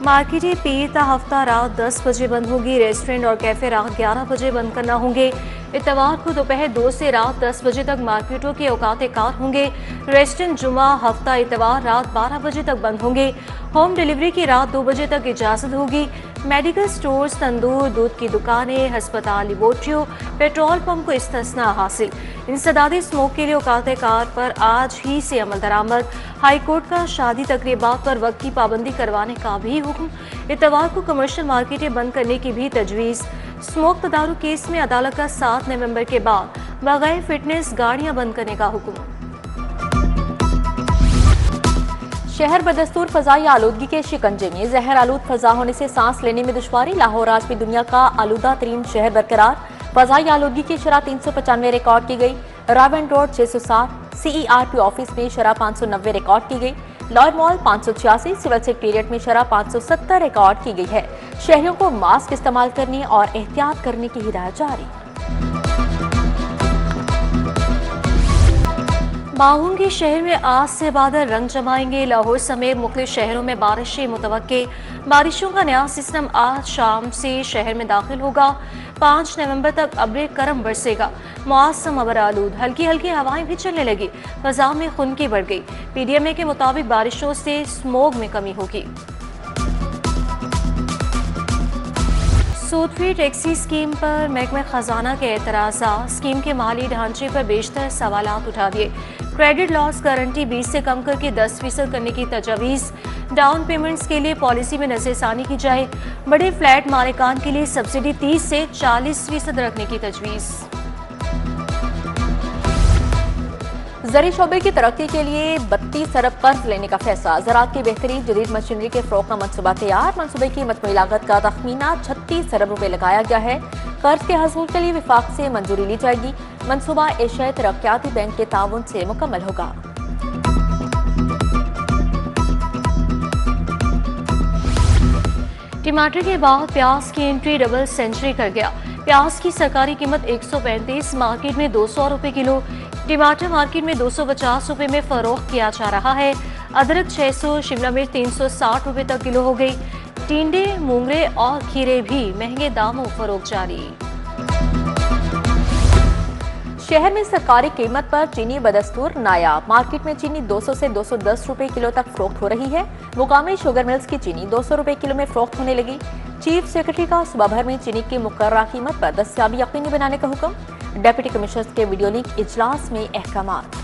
मार्केटें पीर हफ्ता रात 10 बजे बंद होगी। रेस्टोरेंट और कैफे रात 11 बजे बंद करना होंगे। इतवार को दोपहर 2 से रात 10 बजे तक मार्केटों के औकाते कार होंगे। रेस्टोरेंट जुमा हफ्ता इतवार रात 12 बजे तक बंद होंगे। होम डिलीवरी की रात 2 बजे तक इजाज़त होगी। मेडिकल स्टोर्स, तंदूर, दूध की दुकानें, अस्पताल, लेबोरेटरियों, पेट्रोल पंप को इस्तिस्ना हासिल। इंसदादी स्मोक के लिए औकाते कार पर आज ही से अमल दरामद। हाईकोर्ट का शादी तकरीबात पर वक्त की पाबंदी करवाने का भी हुक्म। इतवार को कमर्शियल मार्केटें बंद करने की भी तजवीज़। स्मोक तदारुक केस में अदालत का 7 नवंबर के बाद बगैर फिटनेस गाड़ियां बंद करने का हुक्म। शहर बदस्तूर फजाई आलूदगी के शिकंजे में। जहर आलूद फजा होने से सांस लेने में दुश्वारी। लाहौर आज भी दुनिया का आलूदा तरीन शहर बरकरार। फजाई आलूदगी की शरह 395 रिकॉर्ड की गई। रावन रोड 660, CERP ऑफिस में शरह 590 रिकॉर्ड की गई। लॉयर मॉल 586, सिविल सेक्रेटेरिएट में शरह 570 रिकॉर्ड की गई है। शहरियों को मास्क इस्तेमाल करने और एहतियात करने की हिदायत जारी। बाहुंगी शहर में आज से बादल रंग जमाएंगे। लाहौर समेत मुख्तलिफ शहरों में बारिशें मुतवक्के। बारिशों का नया सिस्टम आज शाम से शहर में दाखिल होगा। 5 नवंबर तक अब्र करम बरसेगा। मौसम अबर आलूद, हल्की हल्की हवाएं भी चलने लगी। फजा में खुनकी बढ़ गई। PDMA के मुताबिक बारिशों से स्मोग में कमी होगी। सूद फ्री टैक्सी स्कीम पर महकमा खजाना के एतराज़ात। स्कीम के माली ढांचे पर बेशतर सवालात उठा दिए। क्रेडिट लॉस गारंटी 20 से कम करके 10% करने की तजवीज़। डाउन पेमेंट्स के लिए पॉलिसी में नज़रसानी की जाए। बड़े फ्लैट मालिकान के लिए सब्सिडी 30 से 40% रखने की तजवीज़। ज़री शोबे की तरक्की के लिए 32 अरब कर्ज लेने का फैसला। ज़राअत की बेहतरीन जदीद मशीनरी के फ़रोग़ का मनसूबा तैयार। मनसूबे की मजमूई लागत का तखमीना 36 अरब रुपए लगाया गया है। कर्ज के हसूल के लिए विफाक से मंजूरी ली जाएगी। मनसूबा एशियाई तरक्याती बैंक के ताउन से मुकम्मल होगा। टमाटर के बाद प्याज की एंट्री डबल सेंचुरी कर गया। प्याज की सरकारी कीमत 135, मार्केट में 200 रुपए किलो। टमाटर मार्केट में 250 रुपए में फरोख्त किया जा रहा है। अदरक 600, शिमला मिर्च 360 रुपए तक किलो हो गई। टिंडे, मूंगरे और खीरे भी महंगे दामों फरोख्त जारी। शहर में सरकारी कीमत पर चीनी बदस्तूर नायाब। मार्केट में चीनी 200 से 210 रुपए किलो तक फरोख्त हो रही है। मुकामी शुगर मिल्स की चीनी 200 रुपए किलो में फरोख्त होने लगी। चीफ सेक्रेटरी का सुबह भर में चीनी की मुकर्ररा कीमत पर दस्तयाबी यकीनी बनाने का हुक्म। डेप्यूटी कमिश्नर के वीडियो लिंक इजलास में अहकामात।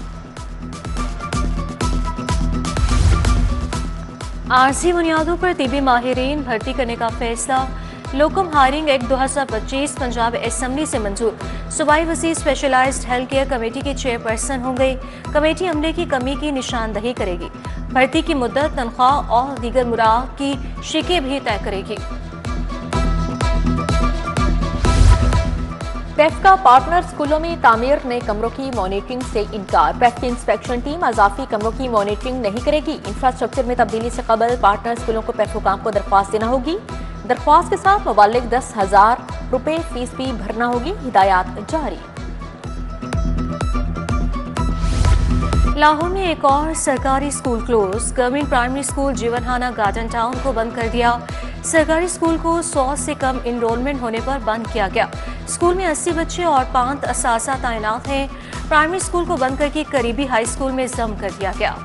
आरजी बुनियादों पर तिबी माहिरीन भर्ती करने का फैसला। लोकम हायरिंग एक्ट 2025 पंजाब असेंबली से मंजूर। सूबाई वज़ीर स्पेशलाइज्ड हेल्थ केयर कमेटी की चेयरपर्सन हो गई। कमेटी अमले की कमी की निशानदही करेगी। भर्ती की मुद्दत, तनख्वाह और दीगर मुराद की शिकें भी तय करेगी। पेफ का पार्टनर स्कूलों में तामीर नए कमरों की मॉनिटरिंग से इनकार। पेफ की इंस्पेक्शन टीम अजाफी कमरों की मॉनिटरिंग नहीं करेगी। इंफ्रास्ट्रक्चर में तब्दीली से कबल पार्टनर स्कूलों को पेफ हुकाम को दरख्वास्त देना होगी। दरख्वास्त के साथ मुबालिग 10,000 रुपए फीस भी भरना होगी। हिदायत जारी। लाहौर में एक और सरकारी school close. Government primary school Jeevanhana garden town को बंद कर दिया। सरकारी स्कूल को 100 से कम इनरोलमेंट होने पर बंद किया गया। स्कूल में 80 बच्चे और 5 असासा तैनात हैं। प्राइमरी स्कूल को बंद करके करीबी हाई स्कूल में जम कर दिया गया।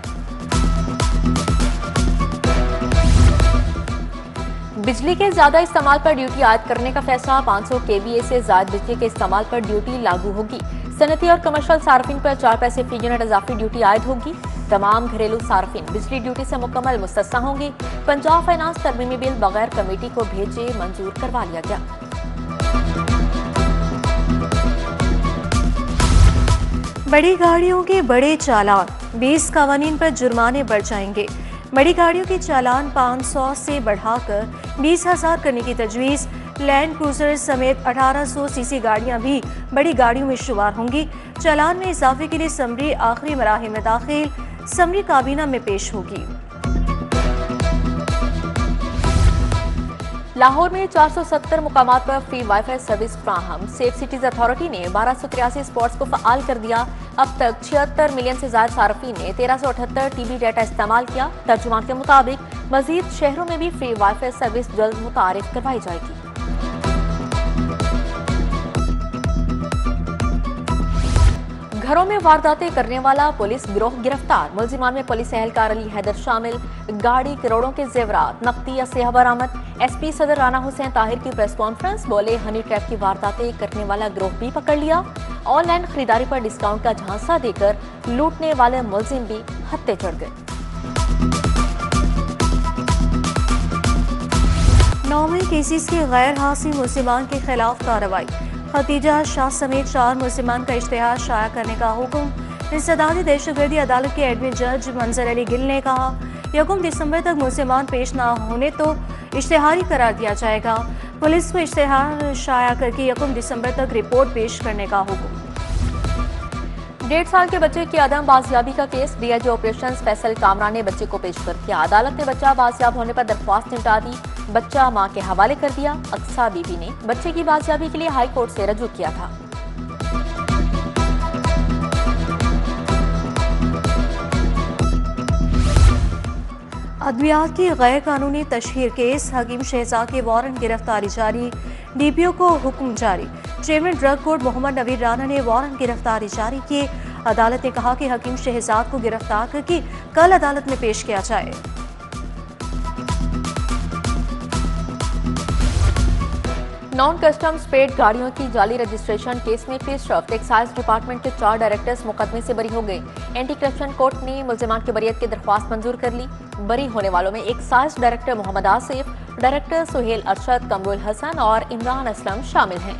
बिजली के ज्यादा इस्तेमाल पर ड्यूटी आयद करने का फैसला। 500 kVA से ज्यादा बिजली के इस्तेमाल पर ड्यूटी लागू होगी। सनती और कमर्शियल सार्फिन पर 4 पैसे फी यूनिट इजाफी ड्यूटी आयद होगी। तमाम घरेलू सार्फिन बिजली ड्यूटी से मुकम्मल मुस्तस्ना होंगे। पंजाब फाइनेंस तरमीमी बिल बगैर कमेटी को भेजे मंजूर करवा लिया गया। बड़ी गाड़ियों के बड़े चालान, 20 कवानीन पर जुर्माने बढ़ जाएंगे। बड़ी गाड़ियों के चालान 500 से बढ़ाकर 20,000 करने की तजवीज़। लैंड क्रूजर समेत 1800 सीसी गाड़ियां भी बड़ी गाड़ियों में शुमार होंगी। चालान में इजाफे के लिए समरी आखिरी मराहिल में दाखिल। समरी काबीना में पेश होगी। लाहौर में 470 मुकामात पर फ्री वाईफाई सर्विस फ्राहम। सेफ सिटीज अथॉरिटी ने 1283 स्पॉट्स को फ़आल कर दिया। अब तक 76 मिलियन से ज्यादा सार्फिन ने 1378 टीबी डाटा इस्तेमाल किया। तर्जुमान के मुताबिक मजीद शहरों में भी फ्री वाईफाई सर्विस जल्द मुतारिफ करवाई जाएगी। घरों में वारदातें करने वाला पुलिस गिरोह गिरफ्तार। मुलजिमान में पुलिस एहलकार अली हैदर शामिल। गाड़ी, करोड़ों के जेवरात, नकदी या सेहा बरामद। एसपी सदर राना हुसैन ताहिर की प्रेस कॉन्फ्रेंस। बोले, हनी ट्रैप की वारदातें करने वाला गिरोह भी पकड़ लिया। ऑनलाइन खरीदारी पर डिस्काउंट का झांसा देकर लूटने वाले मुलजिम भी हत्थे चढ़ गए। 9 मई केसेस के गैर हासिल मुलजिमान के खिलाफ कार्रवाई। खतीजा शाह समेत 4 मुलजिमान का इश्तिहार शाया करने का हुक्म। इंसदादी दहशतगर्दी अदालत के एडमिन जज मंजर अली गिल ने कहा, 1 दिसंबर तक मुलजिमान पेश न होने तो इश्तिहारी करार दिया जाएगा। पुलिस को इश्तिहार शाया करके 1 दिसंबर तक रिपोर्ट पेश करने का हुक्म। 1.5 साल के बच्चे की अदम बाजियाबी का case. DIG operations Faisal Kamra ने बच्चे को पेश कर किया। अदालत ने बच्चा बाजियाब होने पर दरख्वास्त निपटा दी। बच्चा मां के हवाले कर दिया। अक्सा बीबी ने बच्चे की बाजियाबी के लिए हाई कोर्ट से रजू किया था। अद्वियात की गैर कानूनी तशहीर केस। हकीम शहजाद के वारंट गिरफ्तारी जारी। डीपीओ को हुक्म जारी। Chairman drug court Mohammad Naveer Rana ने वारंट गिरफ्तारी जारी किए। अदालत ने कहा कि हकीम शहजाद को गिरफ्तार करके कल अदालत में पेश किया जाए। नॉन कस्टम्स पेड गाड़ियों की जाली रजिस्ट्रेशन केस में पेशरफ्त। एक्साइज डिपार्टमेंट के 4 डायरेक्टर्स मुकदमे से बरी हो गए। एंटी करप्शन कोर्ट ने मुलजिमान की बरियत की दरख्वास्त मंजूर कर ली। बरी होने वालों में excise director Mohammad Asif, director Suhail Arshad, Qamrul Hasan और इमरान असलम शामिल हैं।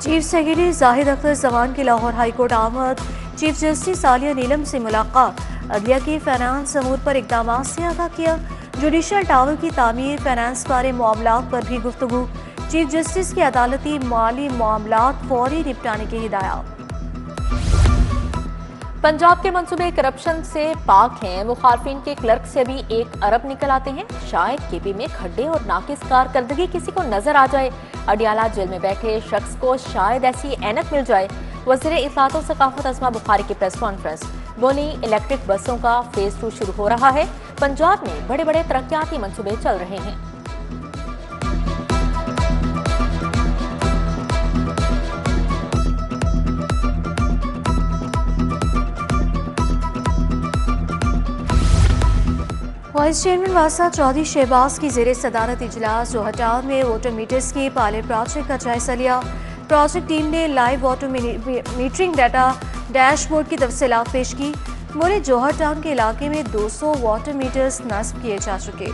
चीफ सेक्रेटरी जाहिद अख्तर जमान की लाहौर हाईकोर्ट आमद। चीफ जस्टिस आलिया नीलम से मुलाकात। अदलिया के फाइनेंस अमूर पर इकदाम से आगाह किया। जुडिशल टावर की तामीर, फाइनेंस बारे मामलात पर भी गुफ्तगू। चीफ जस्टिस की अदालती माली मामलात फौरी निपटाने की हिदायत। पंजाब के मंसूबे करप्शन से पाक हैं। मुखालफिन के क्लर्क से भी 1 अरब निकल आते हैं। शायद केपी में खड्डे और नाकिस कारकर्दगी किसी को नजर आ जाए। अडियाला जेल में बैठे शख्स को शायद ऐसी ऐनक मिल जाए। वज़ीर इत्तलात और सकाफत अस्मा बुखारी की प्रेस कॉन्फ्रेंस। बोली, इलेक्ट्रिक बसों का फेज 2 शुरू हो रहा है। पंजाब में बड़े बड़े तरक्याती मंसूबे चल रहे हैं। वाइस चेयरमैन वासा चौधरी शहबाज की ज़ेरे सदारत इजलास जोहटार में वाटर मीटर्स के पायलट प्रोजेक्ट का जायजा लिया। प्रोजेक्ट टीम ने live water metering data dashboard की तफसीलात पेश की। मोरे जौहर टाउन के इलाके में 200 वाटर मीटर्स नस्ब किए जा चुके।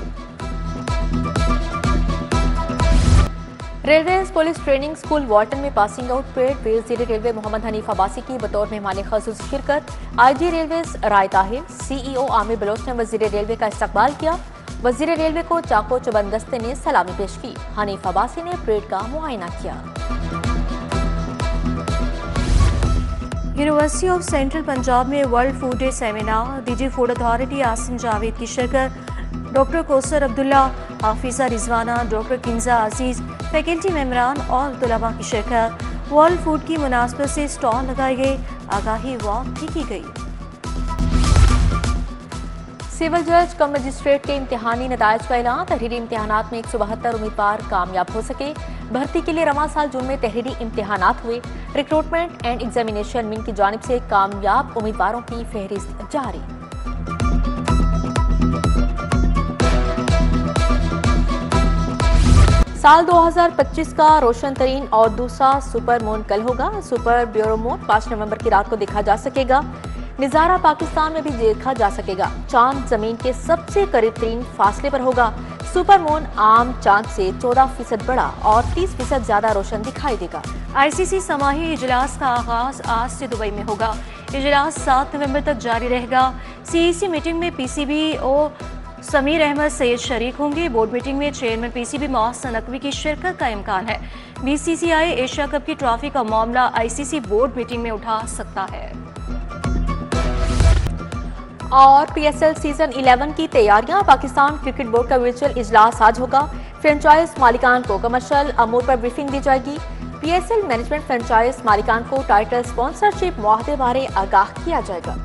रेलवे पुलिस ट्रेनिंग स्कूल वाटन में पासिंग आउट परेड। वज़ीर रेलवे मोहम्मद हनीफ अब्बासी की बतौर मेहमान खसूस शिरकत। आईजी रेलवे राय ताहिर, सीईओ आमिर बलोच ने वज़ीर रेलवे का इस्तकबाल किया। वज़ीर रेलवे को चाको चबंदस्ते ने सलामी पेश की। हनीफ अब्बासी ने परेड का मुआयना किया। यूनिवर्सिटी ऑफ सेंट्रल पंजाब में world food day seminar. DG food authority Asim Javed की शिरकत। डॉक्टर कौसर अब्दुल्ला, हाफिजा रिजवाना, डॉक्टर किंजा अजीज, फैकल्टी मेंबरान और तलबा की शिरकत। वर्ल्ड फूड की मुनासबत से स्टॉल लगाए गए। आगाही वॉक भी की गई। सिविल जज कम मजिस्ट्रेट के इम्तिहानी नतायज का ऐलान। तहरीरी इम्तिहानात में 172 उम्मीदवार कामयाब हो सके। भर्ती के लिए रवां साल जून में तहरीरी इम्तिहानात हुए। रिक्रूटमेंट एंड एग्जामिनेशन विंग की जानिब से कामयाब उम्मीदवारों की फहरिस्त जारी। साल 2025 का रोशन तरीन और दूसरा सुपर मून कल होगा। सुपर ब्यूरो मून 5 नवंबर की रात को देखा जा सकेगा। नजारा पाकिस्तान में भी देखा जा सकेगा। चांद जमीन के सबसे करीब तरीन फासले पर होगा। सुपर मून आम चांद से 14% बड़ा और 30% ज्यादा रोशन दिखाई देगा। आईसीसी समाही इजलास का आगाज आज से दुबई में होगा। इजलास 7 नवंबर तक जारी रहेगा। सीईसी मीटिंग में पीसीबीओ समीर अहमद सैयद शरीक होंगे। बोर्ड मीटिंग में चेयरमैन पीसीबी मोहसिन नकवी की शिरकत का इम्कान है। बीसीसीआई एशिया कप की ट्रॉफी का मामला आईसीसी बोर्ड मीटिंग में उठा सकता है। और पीएसएल सीजन 11 की तैयारियां, पाकिस्तान क्रिकेट बोर्ड का वर्चुअल इजलास आज होगा। फ्रेंचाइज मालिकान को कमर्शियल अमूर पर ब्रीफिंग दी जाएगी। पीएसएल मैनेजमेंट फ्रेंचाइज मालिकान को टाइटल स्पॉन्सरशिप मुआहदे बारे आगाह किया जाएगा।